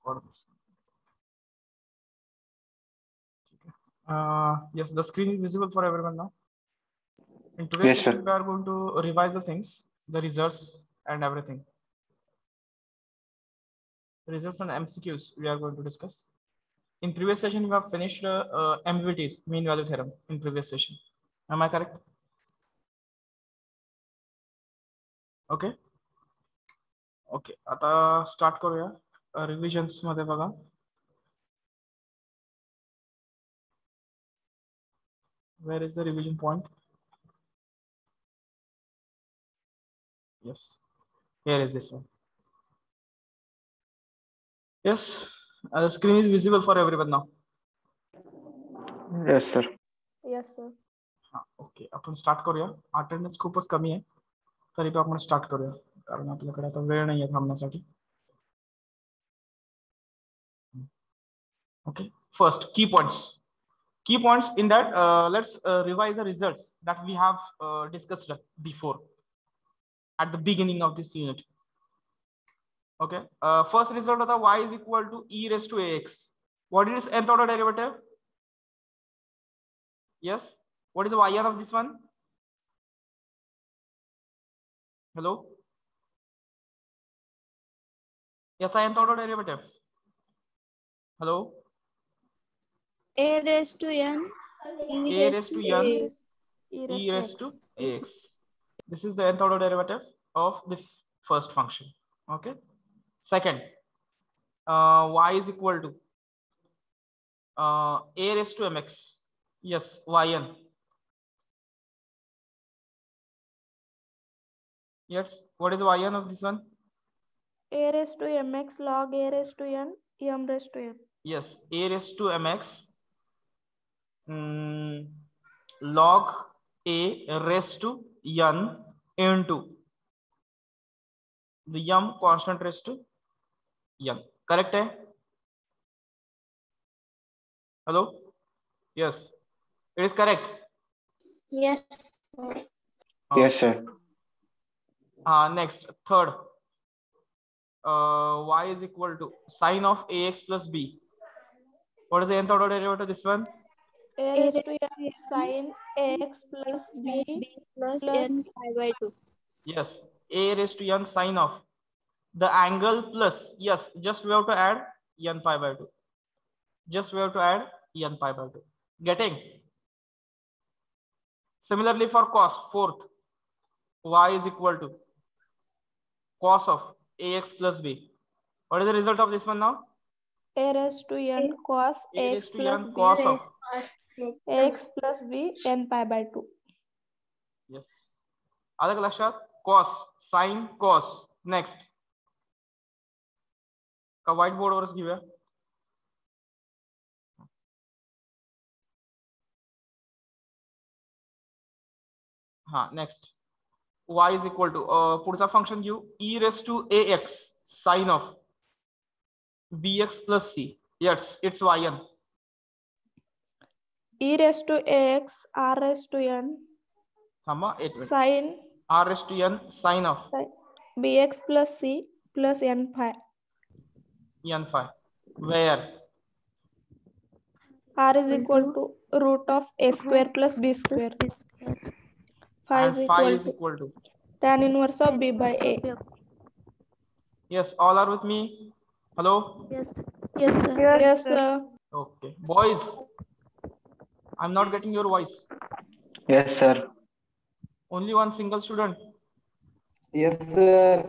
record this. Yes, the screen is visible for everyone now. In today's session, we are going to revise the things, the results, and everything. Results and MCQs we are going to discuss. In previous session, we have finished MVTs, mean value theorem, in previous session. Am I correct? Okay. Okay. आता start करूया. Revisions मध्ये बघा. Where is the revision point? Yes. Here is this one. Yes. The screen is visible for everyone now. Yes, sir. Yes, sir. हाँ, okay. आपण start करूया. Attendance खूपच कमी आहे, तरी तो आपण स्टार्ट करूया, कारण आपल्याकडे आता वेळ नाही आहे थांबण्यासाठी. Okay. First, key points. Key points in that, let's revise the results that we have discussed before at the beginning of this unit. Okay. First result of the y is equal to e raised to ax. What is nth order derivative? Yes. What is the y of this one? Hello. Yes, nth order derivative. Hello. A raised to n. A raised to n. E raised to ax. This is the nth order derivative of the first function. Okay. Second, y is equal to a raised to mx. Yes, yn. Yes, what is yn of this one? A raised to mx log a raised to n m raised to n. Yes, a raised to mx log a raised to n into the m constant raised to n. Correct है? Hello? Yes, it is correct. Yes. Yes, sir. Next, third, y is equal to sine of ax plus b. What is the nth order derivative of this one? A raised to n sin x plus b plus n pi by 2. Yes, a raised to n sine of the angle plus, yes, just we have to add n pi by 2. Just we have to add n pi by 2. Getting? Similarly for cos, fourth, y is equal to cos of ax plus b. What is the result of this one now? A raised to n cos A x raised to plus n b cos of, x plus b n pi by 2. yes. आलं का लक्षात? Cos, sin, cos. Next. का white board वरच घेऊया. हाँ, next. Y is equal to पुढचा function घेऊ e raised to ax sin of bx plus c. Yes, it's yn. E raised to x r raised to n थांबा 8 minute. sin r raised to n sin of bx plus c plus n phi. n phi. Where R is equal to root of a square plus b square. Phi and is phi equal is to equal to, tan inverse of b by a. yes, all are with me. Hello. Yes. Yes, sir. Yes, sir. Okay, boys, I'm not getting your voice. Yes, sir. Only one single student. Yes, sir.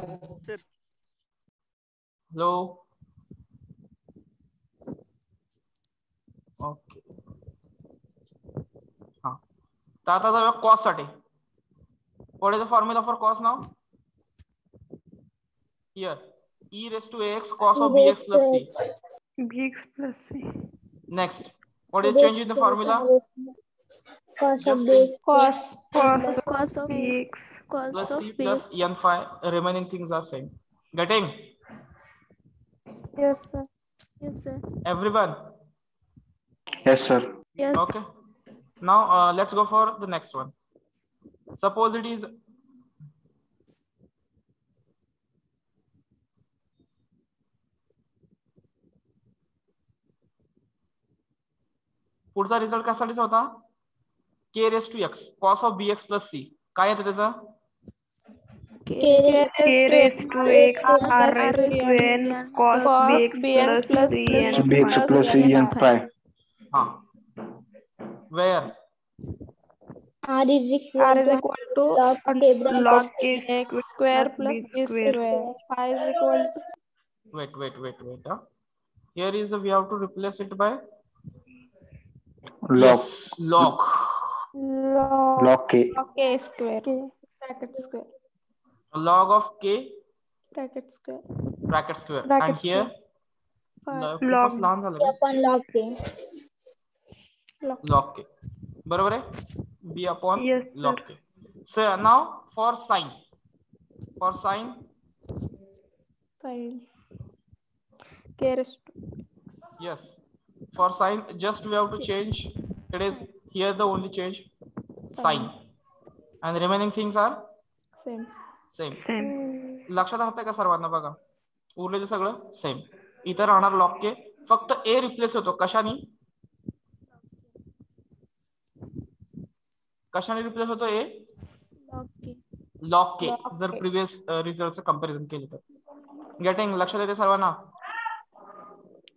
Hello. Okay. हाँ. तर आता जाऊया cos साठी. What is the formula for cos now? Here, e raised to ax cos of bx plus c. bx plus c. Next, what is change in the formula? Cos Just of bx Cos cos of bx cos plus of c plus bx. n phi. Remaining things are same. Getting? yes, sir. Yes, sir. Everyone? Yes, sir. Yes. Okay. Now let's go for the next one. Suppose it is पुढचा result कशासाठीचा होता? k raised to x cos of bx plus c. काय येतं त्याचं? K raised to x r raised to n cos bx plus c n bx plus c n phi. हा. Where R is equal to log a x square plus b square. square. Phi is equal to wait. Here is we have to replace it by Log yes log log k. k square bracket square log of k bracket square bracket square Bracket and here Phi. खूपच लहान झालं रे. upon log K. log k बरोबर आहे. b upon Yes, log k. So now for sine sin k raised to yes for sine just we have to change. It is here the only change sine and remaining things are same. same. लक्षात राहतंय का सर्वांना? बघा उरलेलं सगळं same. इथं राहणार log के, फक्त ए रिप्लेस होतो कशाने? कशाने रिप्लेस होतो? ए लॉग के. जर प्रिव्हियस रिझल्टचं कंपॅरिझन केलं तर. गेटिंग? लक्षात येते सर्वांना?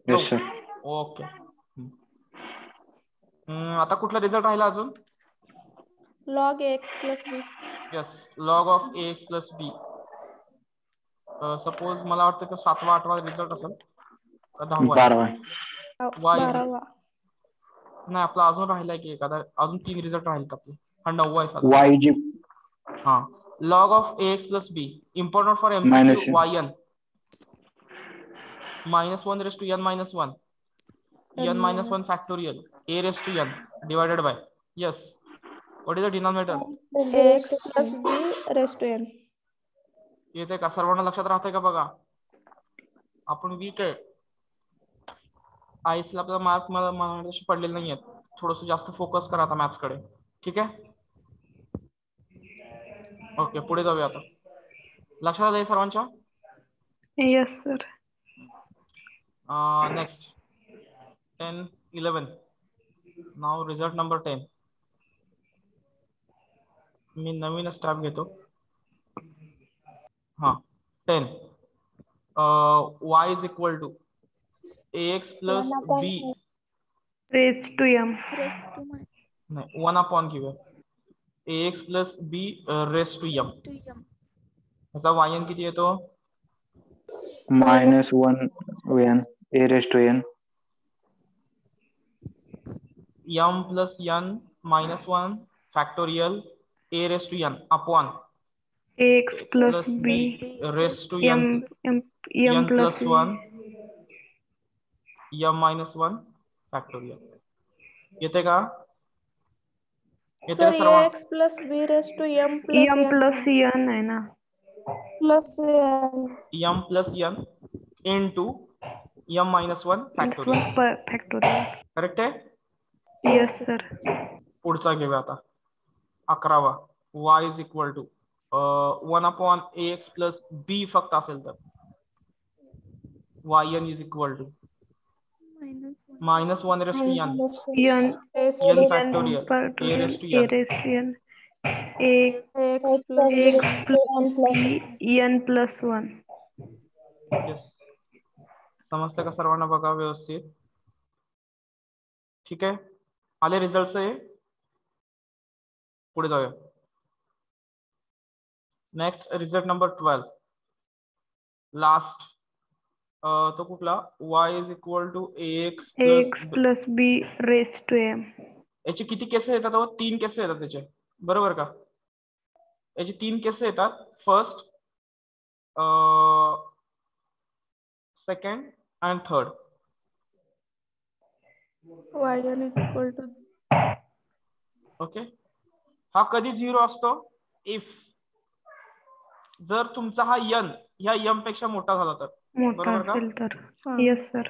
Yes sir. ओके. आता कुठला रिझल्ट राहिला अजून? log ax plus b. Yes log of ax plus B. Suppose मला वाटतं तो 7वा 8वा रिझल्ट असेल का 10वा? 12वा. नाही आपला अजून राहिलाय की एखादा, अजून 3 रिझल्ट राहिले आपले. हा 9वा आहे. y g हा log of ax plus b important for MCQ yn -1 raised to n minus 1 n minus 1 factorial a raised to n divided by yes what is the denominator? ax plus b raised to n. येते का सर्वांना? लक्षात राहतंय का? बघा आपण weak आहे. आईसला आपला मार्क मला पडलेले नाहीये. थोडस जास्त फोकस करा आता मॅथ्स कडे. ठीक आहे. ओके पुढे जाऊया आता. लक्षात आहे सर्वांच्या? Yes sir. नेक्स्ट 10 11 नाव रिझल्ट नंबर 10. मी नवीन स्टॅप घेतो. हा 10 y is equal to ax plus b Raised to m. नाही 1 upon घेऊया. ax plus b raised to m. याचा yn किती येतो? -1 n a raised to n m plus n minus 1 factorial a raised to n upon Ax plus b raised to m n plus plus 1 m minus 1 factorial. येते का? येते का Sir, सर्वांना? ax plus b raised to m plus m plus n है ना? plus n. m plus n into m minus 1 factorial. factorial. Correct आहे? Yes sir. पुढचा घेऊया आता 11वा. y is equal to 1 upon ax plus b फक्त असेल तर yn is equal to -1 raised to n n factorial a raised to n Ax plus n plus 1. yes. समजतं का सर्वांना? बघा व्यवस्थित. ठीक आहे. आले रिझल्ट आहे. पुढे जाऊया. Next result number 12 last. तो कुठला? y is equal to ax plus b raised to m. याची किती केसेस येतात? 3 केसेस येतात त्याचे. बरोबर का? याची 3 केसेस येतात. First, second and third. yn is equal to okay. हा कधी 0 असतो? इफ जर तुमचा हा n ह्या m पेक्षा मोठा झाला तर. मोठा बरोबर का? असेल तर. Yes sir.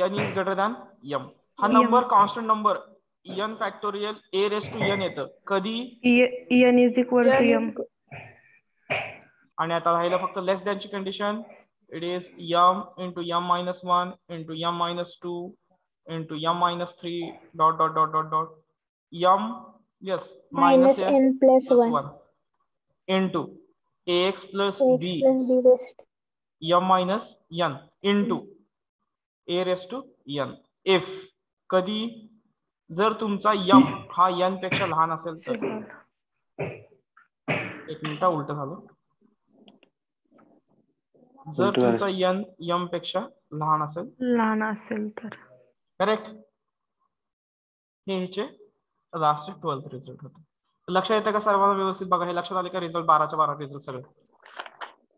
n is greater than m. हा number constant number n factorial a raised to n येतं कधी? n is equal to m. आणि आता राहिलं फक्त लेस दॅनची condition. It is m into m minus 1 into m minus 2 into m minus 3 dot dot dot dot dot m, yes, minus n plus 1 1 into ax plus x b plus b raised m minus n into a raised to n. if कधी जर तुमचा m हा n पेक्षा लहान असेल तर, एक minute उलट झालं, जर तुमचा n m पेक्षा लहान असेल तर करेक्ट. हे ह्याचे लास्ट 12th रिझल्ट होते. लक्षात येतं का सर्वांना व्यवस्थित? बघा हे लक्षात आले का? रिझल्ट 12च्या 12 रिझल्ट सगळे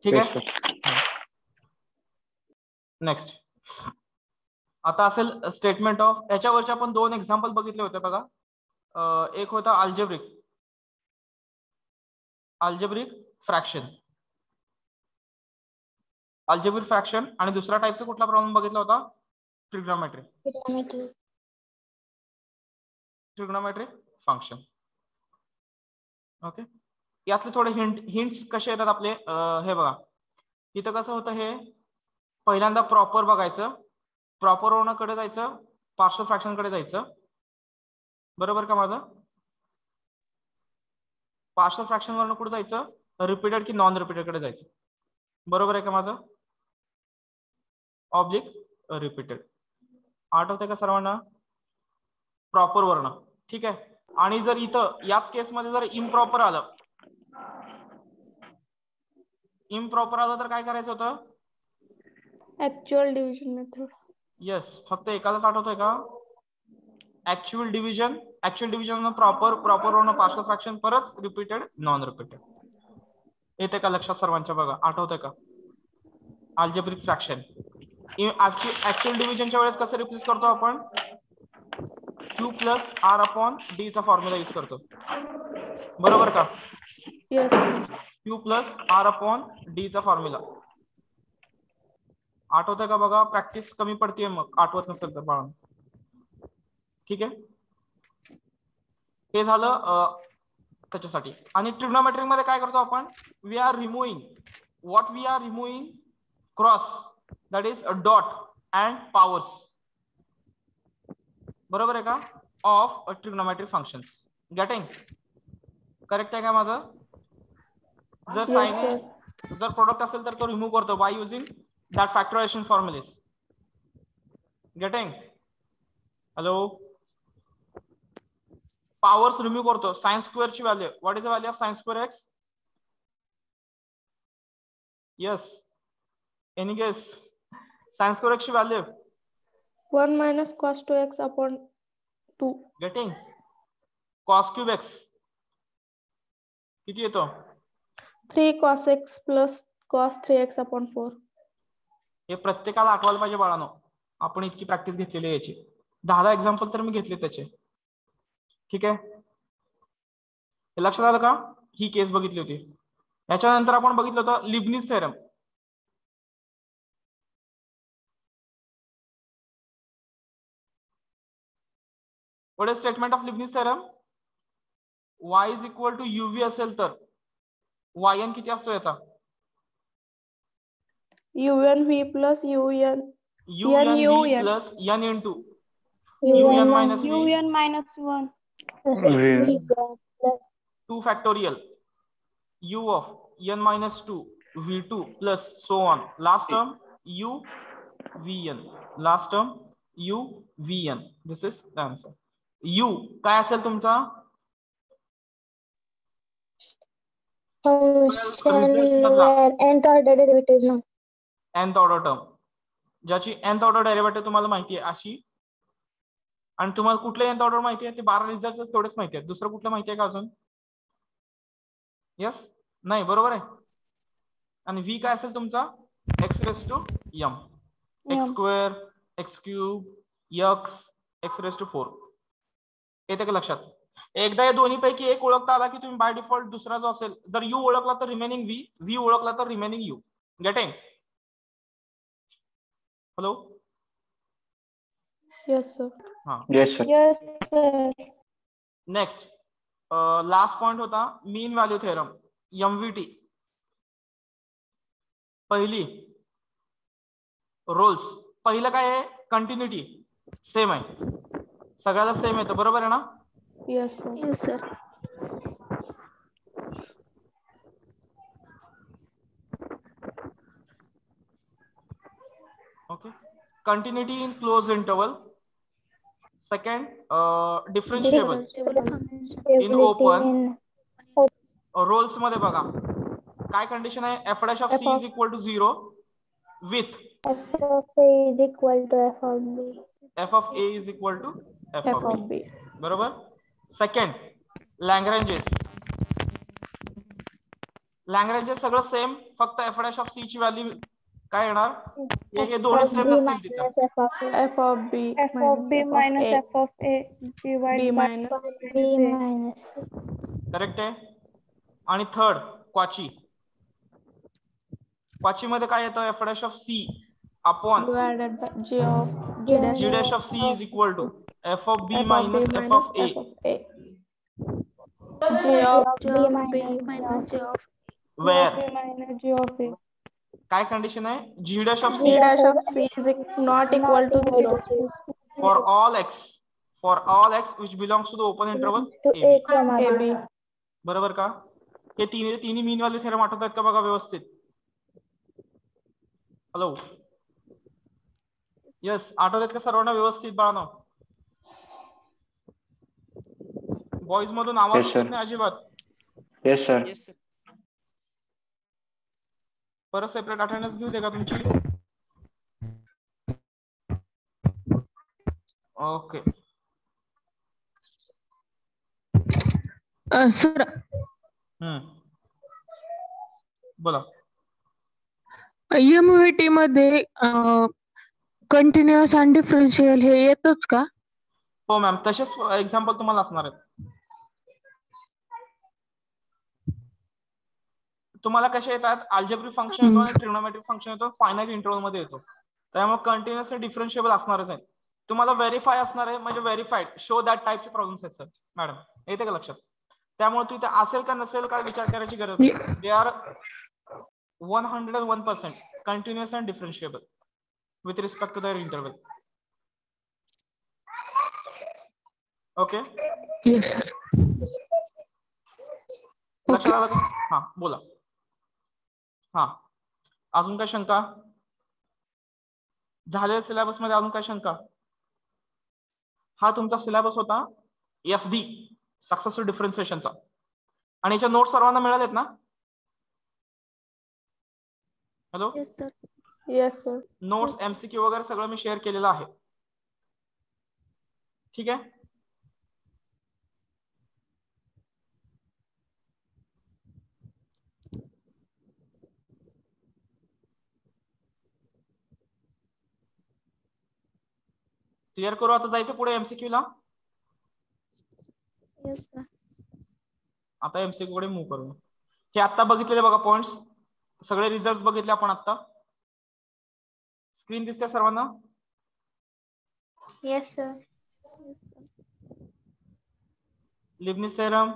ठीक आहे. नेक्स्ट आता असेल स्टेटमेंट ऑफ. याच्यावरचे आपण 2 एक्झाम्पल बघितले होते बघा. एक होता अल्जेब्रिक फ्रॅक्शन आणि दुसरा टाईपचा कुठला प्रॉब्लेम बघितला होता? Trigonometric function. ओके, यातले थोडे हिंट्स कसे येतात आपले. हे बघा इथं कसं होतं, हे पहिल्यांदा प्रॉपर बघायचं, प्रॉपर ओनकडे जायचं, पार्शियल फ्रॅक्शन कडे जायचं. बरोबर का माझं? पार्शियल फ्रॅक्शन वरून कुठे जायचं? रिपीटेड की नॉन रिपीटेड कडे जायचं. बरोबर आहे का माझं? Oblique repeated. आठवतंय का सर्वांना? प्रॉपर वर्ण ठीक आहे. आणि जर इथं याच केसमध्ये जर इम्प्रॉपर आलं तर काय करायचं होतं? Actual division method. येस, फक्त एकालाच आठवतोय का? ऍक्च्युअल डिव्हिजन प्रॉपर वर्ण पार्शियल फ्रॅक्शन, परत रिपीटेड नॉन रिपीटेड. येते का लक्षात सर्वांच्या? बघा आठवतंय का? अल्जेब्रिक फ्रॅक्शन ऍक्च्युअल डिव्हिजनच्या वेळेस कसं रिप्लेस करतो आपण? Q plus R upon D चा फॉर्म्युला यूज करतो. बरोबर का? Yes. Q plus R upon D चा फॉर्म्युला आठवतंय का? बघा प्रॅक्टिस कमी पडते मग आठवत नसेल तर बाळा. ठीक आहे, हे झालं त्याच्यासाठी. आणि ट्रिग्नोमेट्रिक मध्ये काय करतो आपण? We are removing cross, that is dot and powers. बरोबर आहे का? Of trigonometric functions. Getting correct आहे का माझं? जर साइन जर प्रोडक्ट असेल तर तो रिमूव्ह करतो by using that factorisation formulas. Getting? Hello, powers remove करतो. साइन स्क्वेअर ची value, what is the value of sine square x? Yes, any guess? Sine square x ची value 1 minus cos 2x upon 2. Getting? cos cube x किती येतो? 3 cos x plus cos 3x upon 4. हे प्रत्येकाला आठवायला पाहिजे बाळांनो. आपण इतकी प्रॅक्टिस घेतलेली आहे याची. 10 एक्झाम्पल तर मी घेतले त्याचे. ठीक आहे, हे लक्षात आलं का? ही केस बघितली होती. याच्यानंतर आपण बघितलं होतं Leibniz theorem. What is statement of Leibniz theorem? y is equal to uv असेल तर yn किती असतो याचा? un v plus un v plus n into un minus 1 2 factorial u of n minus 2 v2 plus so on. Last term u vn. Last term u vn. This is the answer. u काय असेल तुमचा? nth order derivative ना. nth order term, ज्याची nth order derivative तुम्हाला माहिती आहे अशी. आणि तुम्हाला कुठले nth ऑर्डर माहिती आहे? ते 12 रिझल्ट थोडेच माहिती आहे. दुसरं कुठलं माहिती आहे का अजून? यस, नाही, बरोबर आहे. आणि v काय असेल तुमचा? x raise to m, x square, x cube, x raise to 4. येते का लक्षात? एकदा या दोन्ही पैकी एक ओळखता आला की तुम्ही बाय डिफॉल्ट दुसरा जो असेल, जर u ओळखला तर रिमेनिंग v ओळखला तर remaining u. Getting? Hello, yes sir. हां, yes sir. Yes sir. Next last point होता मीन व्हॅल्यू थेरम, MVT. पहिली रोल्स, पहिलं काय आहे? कंटिन्युटी. सेम आहे, सगळ्याला सेम येतं, बरोबर आहे ना? Yes, sir. Yes, sir. Okay. Continuity in closed interval. Second, differentiable in open. Roles मध्ये बघा काय कंडिशन आहे, f dash of c is equal to 0 with f of a is equal to f of b. f of a is equal to f of b. बरोबर. Second, लॅग्रेंजेस. लॅग्रेंजेस सगळं same, फक्त f dash of c ची value काय येणार, हे दोन्ही same नसतील तिथं. F of b minus f of a divided by b minus. Correct आहे. आणि थर्ड, क्वाची. क्वाची मध्ये काय येतं, f dash of c upon divided by g of g dash of c is equal to f of b minus f of a. G of b minus g of Where minus g of a. काय condition आहे, g dash of G c dash of c is not equal to 0 for all x which belongs to the open interval to a a comma a b. b. बरोबर का? हे तिन्ही मीन value theorem आठवतात का बघा व्यवस्थित. Hello, yes, आठवतात का सर्वांना व्यवस्थित बाळांनो? बॉईज मधून आवाज येत नाही अजिबात. Yes sir. परत सेपरेट अटेंडन्स घेऊ दे का तुमची? ओके सर बोला. एमव्हीटी मध्ये कंटिन्युअस आणि डिफरन्शियल हे येतच का? हो मॅम, तसेच एक्झाम्पल तुम्हाला असणार आहेत. तुम्हाला कसे येतात, अल्जेब्रिक फंक्शन येतो आणि ट्रिग्नोमेट्रिक फंक्शन येतो, फायनाइट इंटरवल मध्ये येतो. त्यामुळे कंटिन्युअस आणि डिफरन्शिएबल असणारच आहे. तुम्हाला व्हेरीफाय असणार आहे, म्हणजे व्हेरीफाईड शो दॅट टाइपचे प्रॉब्लेम्स आहेत सर. मॅडम येते का लक्षात? त्यामुळे तू इथे असेल का नसेल काय विचार करायची गरज नाही. They are 101% continuous and differentiable with respect to their interval. Okay, लक्षात आलं का? हा बोला. हा, अजून काय शंका झालेल्या सिलेबस मध्ये? अजून काय शंका? हा तुमचा सिलेबस होता SD सक्सेसफुल डिफरन्शिएशनचा, आणि याच्या नोट्स सर्वांना मिळालेत ना? Hello, Yes, sir. Yes, sir. Notes MCQ वगैरे सगळं मी शेअर केलेलं आहे. ठीक आहे. क्लिअर करू, आता जायचं पुढे MCQ ला. Yes, sir. आता MCQ कडे मूव्ह करू. हे आता बघितलेले बघा पॉइंट्स, सगळे रिझल्ट बघितले आपण आता. स्क्रीन दिसते सर्वांना? Yes, sir. Yes, sir. Leibniz theorem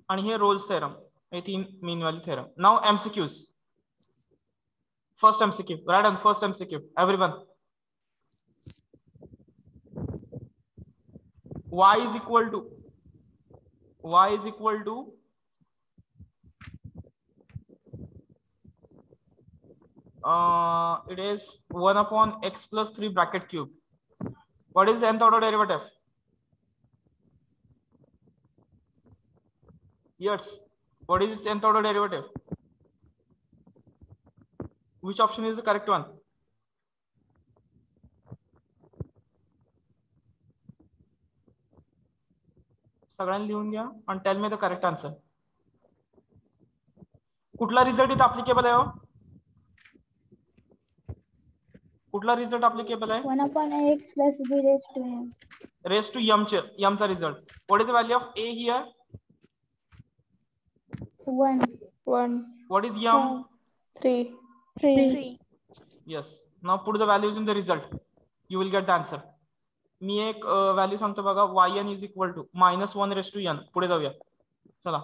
आणि हे रोल्स थेरम, हे तीन mean value theorem. Now MCQs. First MCQ, right on first MCQ everyone. y is equal to it is 1 upon x plus 3 bracket cube. What is the nth order derivative? Yes, what is its nth order derivative? Which option is the correct one? सगळ्यांनी लिहून घ्या आणि tail me the correct answer. कुठला result इथे applicable आहे? कुठला result applicable आहे? 1 upon x plus b raised to m. Raised to m चा result. What is the value of a here? 1. What is m? 3. Yes. Now put the values in the result. You will get the answer. मी एक value सांगतो बघा, yn is equal to -1 raised to n. पुढे जाऊया चला.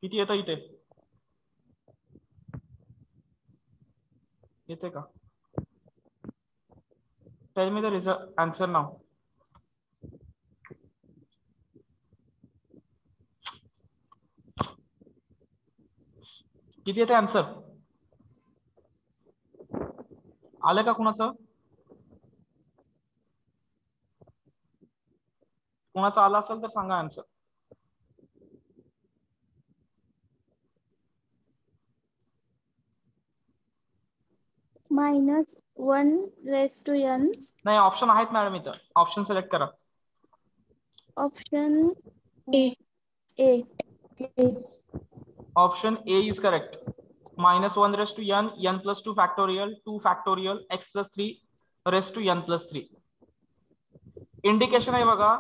किती येतं इथे? येते का? Tell me the result answer now. किती येते आन्सर? आलं का कुणाचं? कुणाचं आलं असेल तर सांगा आन्सर. -1/n. नाही, ऑप्शन आहेत मॅडम इथं. ऑप्शन सिलेक्ट करा. Option A. Option A is correct. -1/n, n + 2 factorial, 2 factorial, x + 3 raised to n + 3. Indication आहे बघा,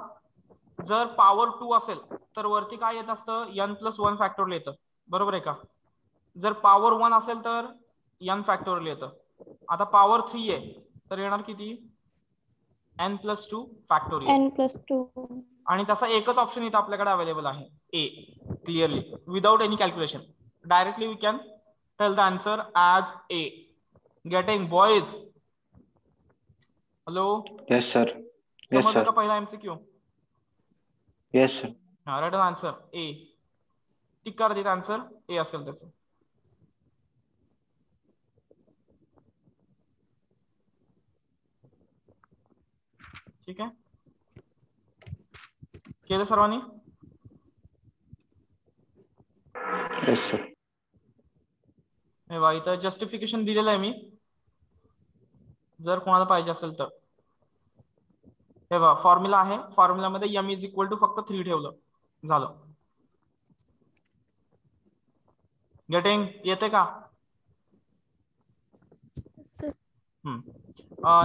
जर पॉवर 2 असेल तर वरती काय येत असतं? n + 1 फॅक्टोरियल येतं. बरोबर आहे का? जर पॉवर 1 असेल तर n फॅक्टोरियल येतं. आता पॉवर 3 आहे तर येणार किती? n + 2 factorial. n+2. आणि तसा एकच ऑप्शन इथं आपल्याकडे अवेलेबल आहे, A. Clearly without any calculation directly we can tell the answer as A. Getting boys? Hello, Yes, sir. Yes, समजलं का sir. पहिला MCQ? Yes, sir. हा, राईट आन्सर ए. टिक करा तिथे आन्सर ए असेल त्याचं. ठीक आहे, केलं सर्वांनी? Yes, sir. हे बघा इथं जस्टिफिकेशन दिलेलं आहे मी, जर कोणाला पाहिजे असेल तर. हे बघा फॉर्म्युला आहे, फॉर्म्युलामध्ये m = फक्त 3 ठेवलं, झालं. गेटिंग? येते का?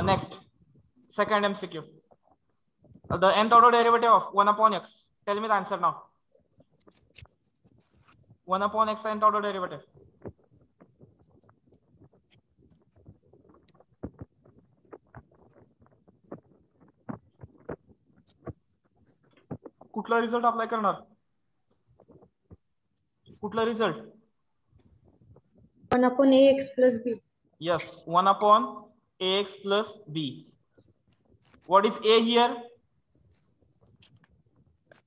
Next second MCQ. The nth order derivative of 1/x. Tell me the answer now. 1/x nth order derivative. कुठला रिझल्ट अप्लाय करणार? कुठला result? 1/ax + b. Yes, 1/ax + b. What is a here?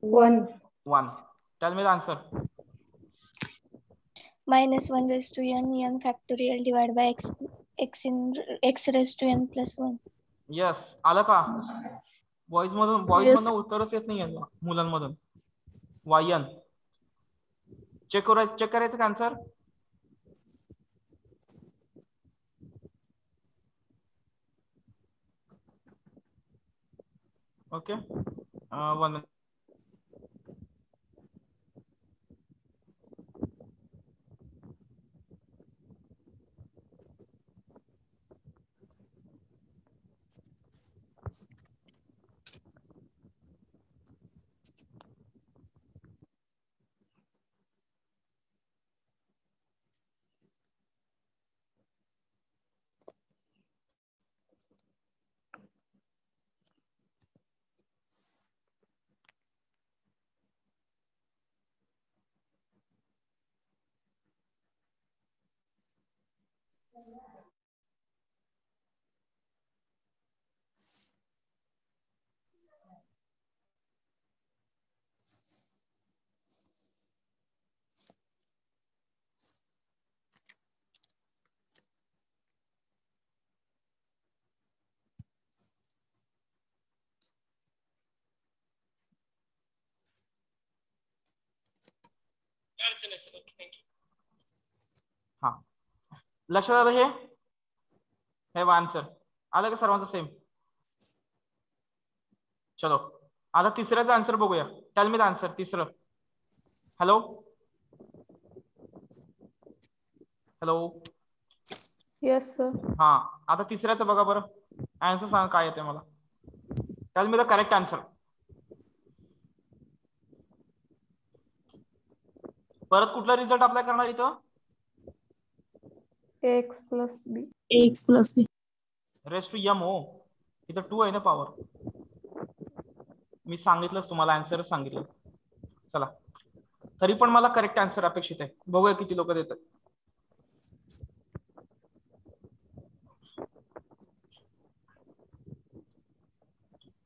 1. 1. Tell me the answer. -1/n, n factorial divided by x raised to n + 1. Yes, आलं का? Boys मधून उत्तरच येत नाही मुलांमधून. yn check करायचं का आन्सर? Okay, 1 minute. हा, लक्षात आलं? हे आन्सर आलं का सर्वांचं सेम? चलो आता तिसऱ्याचा आन्सर बघूया. Tell me the answer. तिसरं. Hello hello. Yes, sir. हा, आता तिसऱ्याचं बघा बरं. आन्सर सांगा काय येते मला. Tail me the correct answer. परत कुठला रिझल्ट अप्लाय करणार इथं? ax + b. ax + b. Raised to m. हो, इथं 2 आहे ना पॉवर. मी सांगितलंच तुम्हाला, आन्सरच सांगितलं. चला, तरी पण मला करेक्ट आन्सर अपेक्षित आहे. बघूया किती लोक देतात.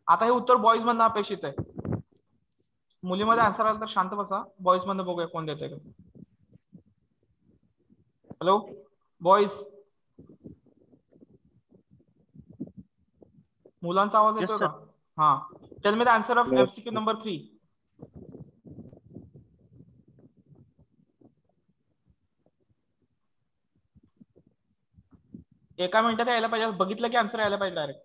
आता हे उत्तर बॉईज मधनं अपेक्षित आहे. मुलीमध्ये आन्सर आला तर शांत बसा. बॉईज मधनं बघूया कोण देतंय का. हॅलो बॉईज, मुलांचा आवाज येतोय का? हा, tail me the answer of MCQ number 3. एका मिनिटात यायला पाहिजे, बघितलं की आन्सर यायला पाहिजे direct.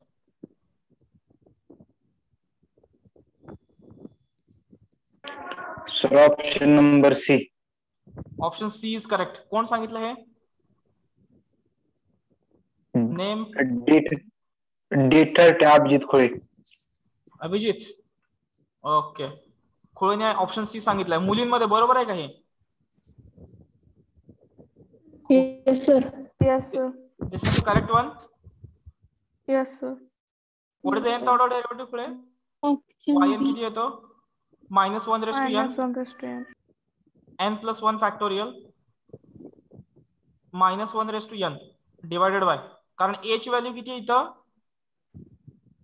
Sir option number C. Option C is correct. कोण सांगितलं हे? Name D30 Abhijit Khole. Abhijit. Okay, खोळेने ऑप्शन सी सांगितलंय. मुलींमध्ये बरोबर आहे का हे? Yes, sir. Yes, sir. This is the correct one. Yes, sir. What is the nth order derivative खोळे? yn किती येतो? -1 raised to n. Minus 1 raised to n. n plus 1 factorial -1 raised to n divided by, कारण a ची value किती आहे इथं?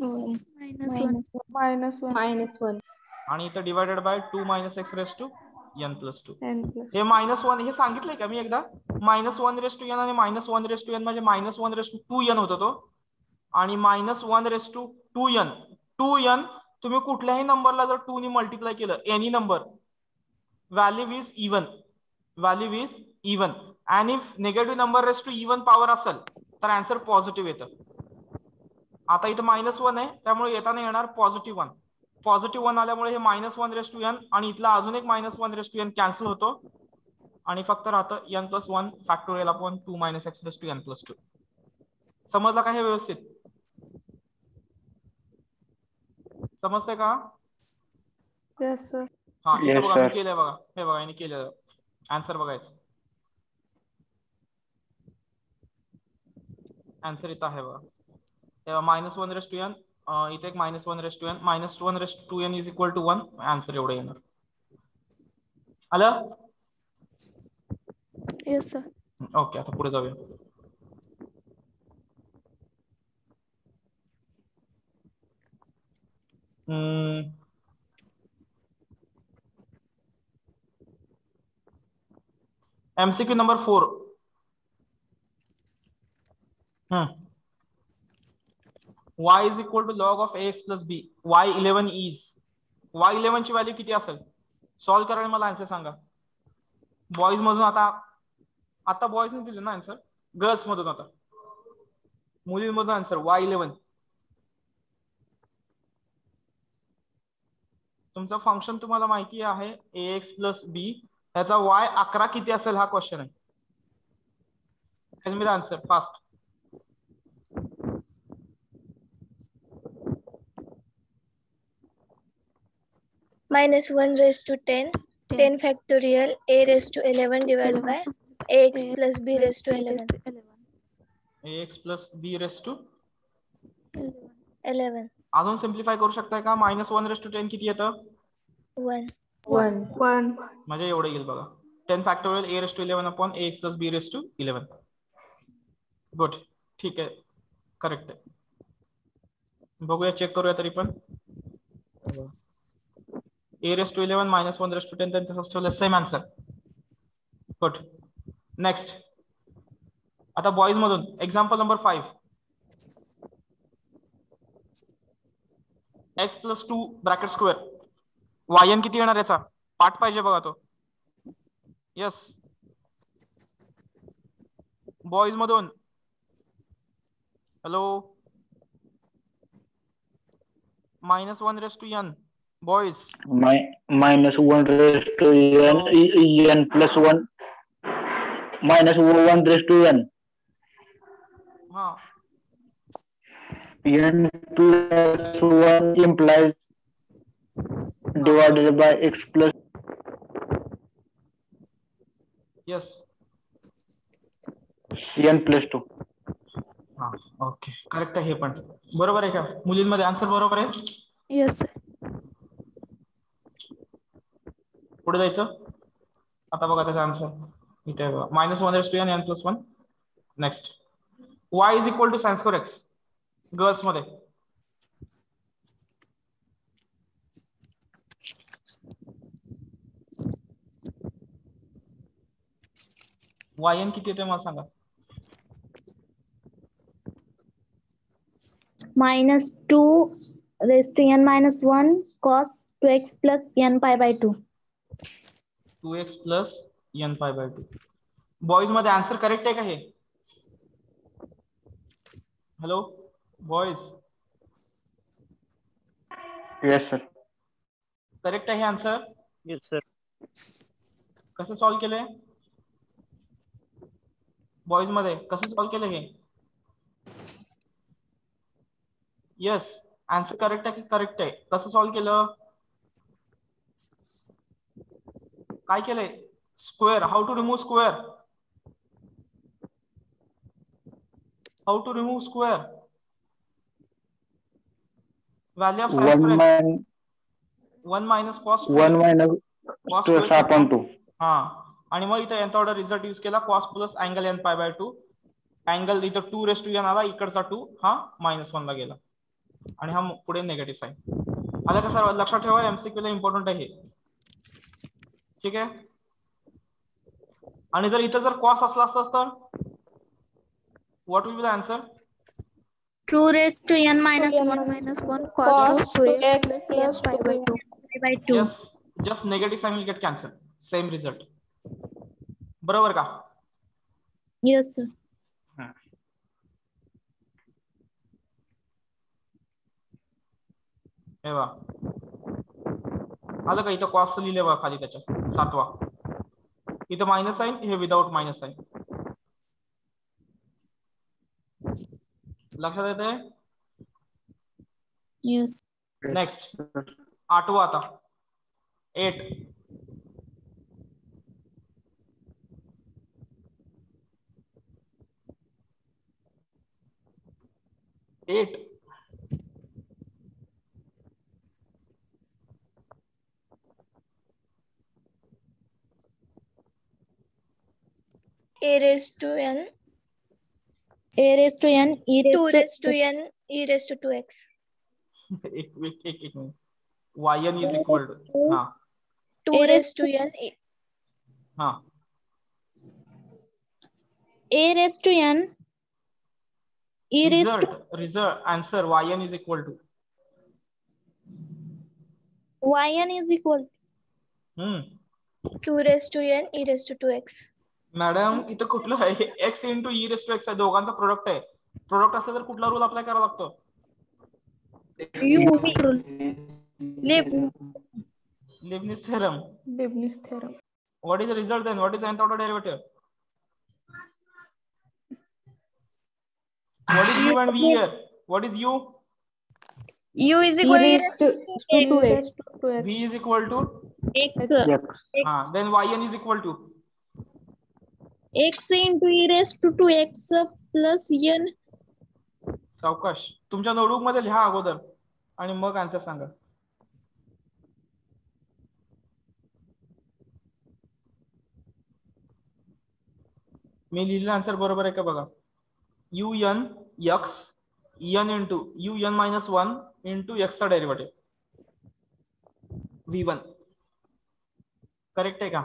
-1. आणि इथं divided by 2 - x raised to n plus 2. n plus. हे -1 हे सांगितलंय का मी एकदा? -1 raised to n आणि -1 raised to n म्हणजे -1 raised to 2n होता तो. आणि -1 raised to 2n. 2n तुम्ही कुठल्याही नंबरला जर 2 ने मल्टिप्लाय केलं, any number, value is even. Value is even. आणि if negative number raise to even power असेल तर आन्सर पॉझिटिव्ह येतं. आता इथं -1 आहे, त्यामुळे येताना येणार +1. +1 आल्यामुळे हे -1 रेस टू n आणि इथला अजून एक -1 रेस टू n कॅन्सल होतो आणि फक्त राहतं n + 1 factorial upon 2 - x raise to n + 2. समजलं का हे व्यवस्थित? समजतंय का? Yes, sir. हा, इथं Yes, बघा sir. मी केलंय बघा. हे बघा यांनी केलेलं. आन्सर बघायचं. आन्सर इथं आहे बघा. तेव्हा -1 रेस टू n, इथे एक -1 raise to n, -1 raise to n is equal to 1. Answer एवढं येणार. आलं? Yes, sir. ओके, आता पुढे जाऊया. MCQ number 4. y is equal to log of ax plus b. y11 is. y11 ची व्हॅल्यू किती असेल? सॉल्व करायला मला आन्सर सांगा. बॉईज मधून आता बॉईज ने दिले ना आन्सर, गर्ल्स मधून आता मुलींमधून आन्सर y11. तुमचं फंक्शन तुम्हाला माहिती आहे ax plus b. त्याचा y11 किती असेल हा क्वेश्चन आहे. Tail me the answer fast. -1 raised to 10, 10 factorial, a raised to 11 divided by ax plus b raised to 11. ax plus b raised to 11. अजून सिम्प्लिफाय करू शकताय का? -1 raised to 10 किती येतं? 1. 1. म्हणजे एवढं येईल बघा. 10 factorial a raised to 11 upon ax plus b raised to 11. Good, ठीक आहे, करेक्ट आहे. बघूया, चेक करूया तरी पण. a raised to 11 -1 raised to 10, then तसंच ठेवलं, सेम आन्सर. गुड. नेक्स्ट, आता बॉईज मधून example number 5. x plus 2 bracket square yn किती येणार याचा? पाठ पाहिजे बघा तो. यस, बॉईज मधून. Hello, -1 raised to n. Boys -1 raised to n plus 1. -1 raised to n. हा, n plus 1 implies divided by x plus. Yes, n plus 2. हा, ओके, करेक्ट आहे. हे पण बरोबर आहे का? मुलींमध्ये आन्सर बरोबर आहे. Yes, sir. पुढे जायचं. आता बघा त्याचा आन्सर इथे आहे बघा. -1 raised to n, n plus 1. Next, y is equal to sin square x. Girls मध्ये वायन किती येते मला सांगा. -2 raised to n minus 1 cos 2x plus n pi by 2. 2x plus n pi by 2. Boys मध्ये answer correct आहे का हे? Hello boys, Yes, sir. Correct आहे आन्सर? Yes, sir. कसं सॉल्व केलंय बॉयज मध्ये? कसं सॉल्व केलं हे? येस, आन्सर करेक्ट आहे की करेक्ट आहे? कसं सॉल्व केलं? काय केलंय? Square. How to remove square? How to remove square? Value of sine square 1 minus cos 1 minus cos 2 2x upon 2. हा, आणि मग इथं nth ऑर्डर रिझल्ट यूज केला cos plus angle n pi by 2. Angle इथं 2 raised to n आला, इकडचा 2 हा -1 ला गेला आणि हा पुढे निगेटिव्ह साइन आला. का सर? लक्षात ठेवा, एमसीक्यू ला इम्पॉर्टंट आहे हे. ठीक आहे. आणि जर इथं जर cos असला असतं तर what will be the answer? 2 raised to n minus 1 minus 1 cos of 2x plus n pi by 2. by 2. Yes, just negative sign will get cancelled. Same result. बरोबर का? Yes, sir. हे बघा, आलं का? इथं कॉस लिहिले बघा खाली त्याच्या 7वा. इथं मायनस साइन, हे विदाउट मायनस साइन. लक्षात येते? Yes. नेक्स्ट 8वा आता 8. A raised to n, A raised to n, e 2 raised raised to n, e raised to 2x. एक minute. yn is equal to, हा 2 raised to n, हा A raised to n, e raised to result answer yn is equal to yn is equal. 2 raised to n, e raised to 2x. Madam इथं कुठलं आहे? x into E raise to X आहे, दोघांचा product आहे. Product असेल तर कुठला rule apply करावा लागतो? Leibniz theorem. Leibniz theorem. What is the result then? What is the nth order derivative? What is u and v here? What is u? U is E equal raised to 2x. V is equal to x. Yes. then yn is equal to X into e raised to 2x plus n. सावकाश. तुमच्या notebook मध्ये लिहा अगोदर आणि मग answer सांगा. मी लिहिलेला answer बरोबर आहे का बघा. U N X N into U N minus 1 into एक्सचा डेरिव्हेटिव्ह V1 करेक्ट आहे का?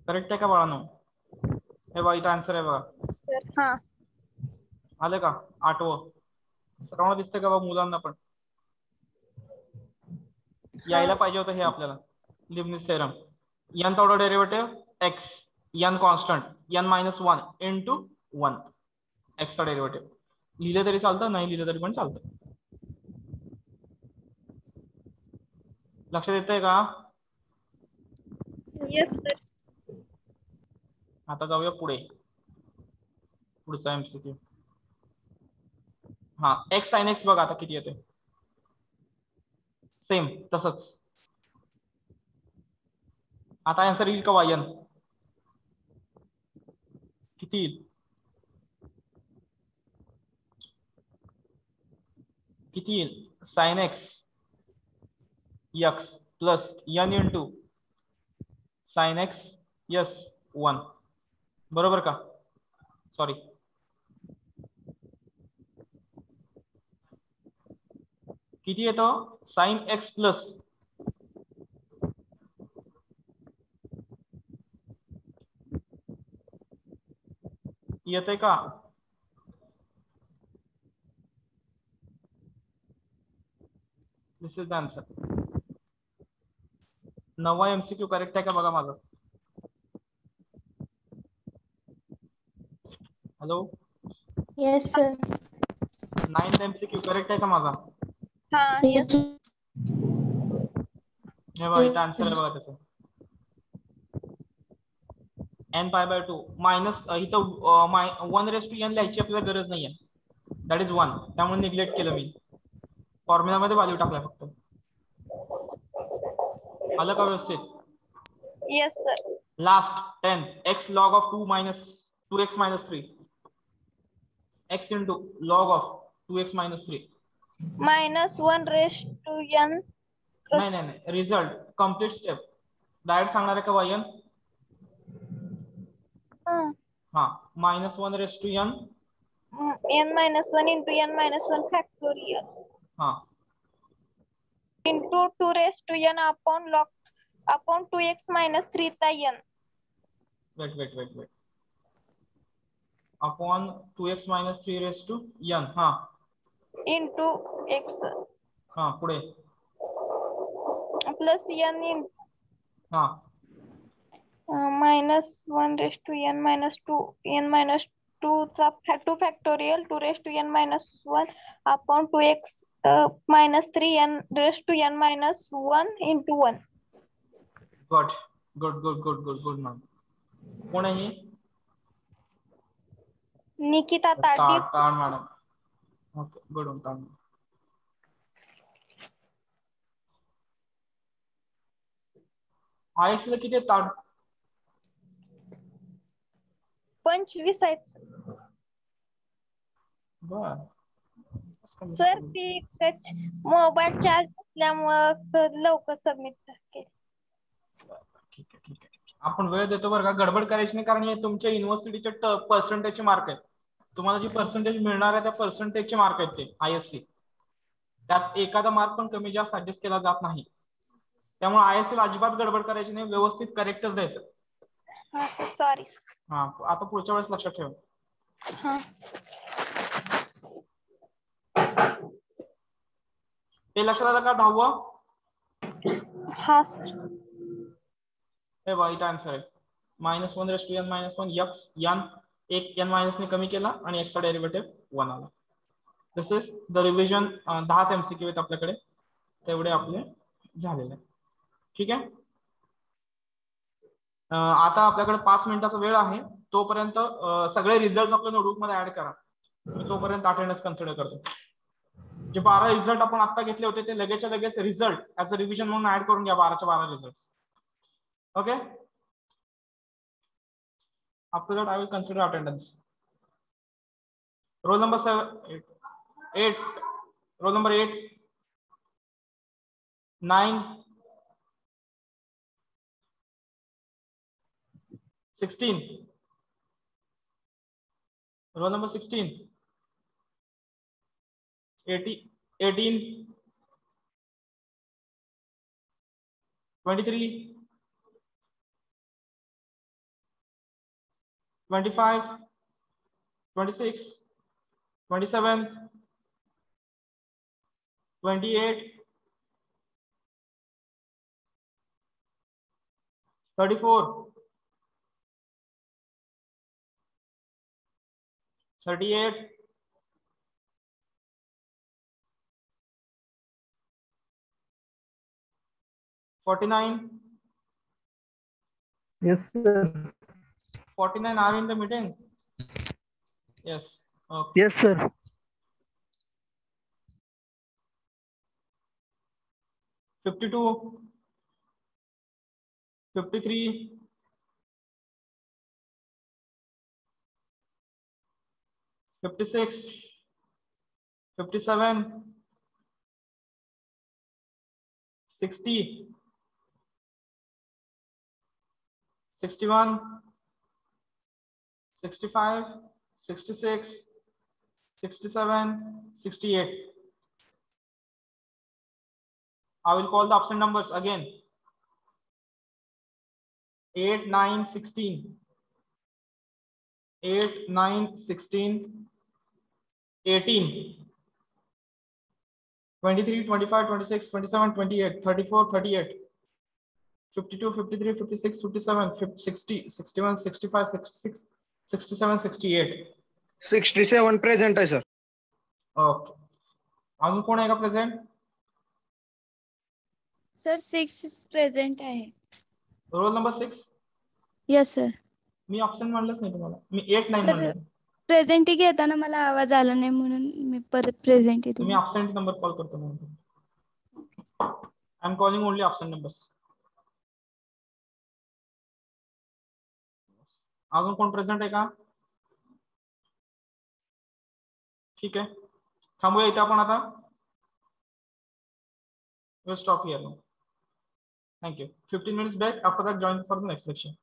करेक्ट आहे का बाळांनो? हे बघा इथं आन्सर आहे बघा. हा आलं का? 8वं सर्वांना दिसतंय का बघा? मुलांना पण यायला पाहिजे होतं हे आपल्याला. Leibniz theorem. nth order derivative x n constant n minus 1 into 1 x चा डेरिव्हेटिव्ह लिहिले तरी चालतं, नाही लिहिले तरी पण चालतं. लक्षात येतंय का? आता जाऊया पुढे. पुढचा एमसीक्यू. हा x sin x बघा आता किती येते. सेम तसंच. आता आन्सर येईल का yn? किती येईल? किती येईल? sin x x plus n into sin x yes 1 बरोबर का? सॉरी किती येतो? sin x प्लस येतंय का? This is the answer. 9वा MCQ करेक्ट आहे का बघा माझं. Hello. Yes, sir. 9th MCQ correct आहे का माझा? हाँ यस. हे बघा इथं आन्सर आहे बघा त्याचं. n/2 मायनस इथं 1/n लिहायची आपल्याला गरज नाहीये. That is 1. त्यामुळे निग्लेक्ट केलं मी. फॉर्म्युला मध्ये व्हॅल्यू टाकलाय फक्त. आलं का व्यवस्थित? Yes sir. Last 10 x log of 2x minus 3 x into log of 2x minus 3 -1 raised to n. नाही रिझल्ट कम्प्लीट स्टेप डायरेक्ट सांगणार आहे का yn? हा -1 raised to n n-1 into n-1 factorial हा into 2 raised to n upon 2x minus 3 चा n. वेट upon 2x minus 3 raised to n हा into x हा पुढे plus n in हा -1 raised to n minus 2 चा 2 factorial 2 raised to n minus 1 upon 2x minus 3 n raised to n minus 1 into 1. Good ma'am. कोण आहे? Nikita Tadi. Tad madam. Okay good Tad. IS ला किती ताड? 25 आहेत. बर सर ती मोबाईल चार्ज असल्यामुळे लवकर सबमिट केले. ठीक आहे. आपण वेळ देतो बरं का. गडबड करायची नाही कारण हे तुमच्या युनिव्हर्सिटीचे पर्सेंटेजचे मार्क आहेत. तुम्हाला जी पर्सेंटेज मिळणार आहे त्या पर्सेंटेजचे मार्क आहेत ते ISC. त्यात एखादा मार्क पण कमी जास्त ऍडजस्ट केला जात नाही. त्यामुळे ISC ला अजिबात गडबड करायची नाही. व्यवस्थित करेक्टच द्यायचं. सॉरी. हा आता पुढच्या वेळेस लक्षात ठेवा. हे लक्षात आलं का 10व? हा सर. हे बघा इथं आन्सर आहे -1 raised to n minus 1 x n एक n मायनस ने कमी केला आणि x चा डेरिव्हेटिव्ह 1 आला. दिस इज द रिव्हिजन. 10 MCQ आहेत आपल्याकडे तेवढे आपले झालेले. ठीक आहे. आता आपल्याकडे 5 मिनिटाचा वेळ आहे. तोपर्यंत सगळे रिझल्ट आपल्या नोटबुक मध्ये ऍड करा. मी तोपर्यंत अटेंडन्स कन्सिडर करतो. जे 12 रिझल्ट आपण आता घेतले होते ते लगेच रिझल्ट ऍज अ रिव्हिजन म्हणून ऍड करून घ्या. 12च्या 12 result. Okay. After that, I will consider attendance. Roll number 8. Roll number 8. 9. 16. Roll number 16. 18. 23. 25, 26, 27, 28, 34, 38, 49. Yes, sir. 49 are in the meeting. Yes. Okay. Yes, sir. 52, 53, 56, 57, 60, 61, 65, 66, 67, 68. I will call the absent numbers again. 8, 9, 16. 8, 9, 16, 18, 23, 25, 26, 27, 28, 34, 38, 52, 53, 56, 57, 60, 61, 65, 66, 67, 68. 67 present आहे sir. Okay. अजून कोण आहे का present? Sir 6 present आहे. Roll number 6. Yes sir. मी option म्हणलंच नाही तुम्हाला. मी 8, 9 सर म्हणलं. प्रेझेंटी घेताना मला आवाज आला नाही म्हणून मी परत प्रेझेंटी तुम्ही absent नंबर कॉल करतो म्हणून. I am calling only absent numbers. अजून कोण प्रेझेंट आहे का? ठीक आहे, थांबूया इथे आपण आता. We'll stop here now. Thank you. 15 minutes back. After that, join for the next section.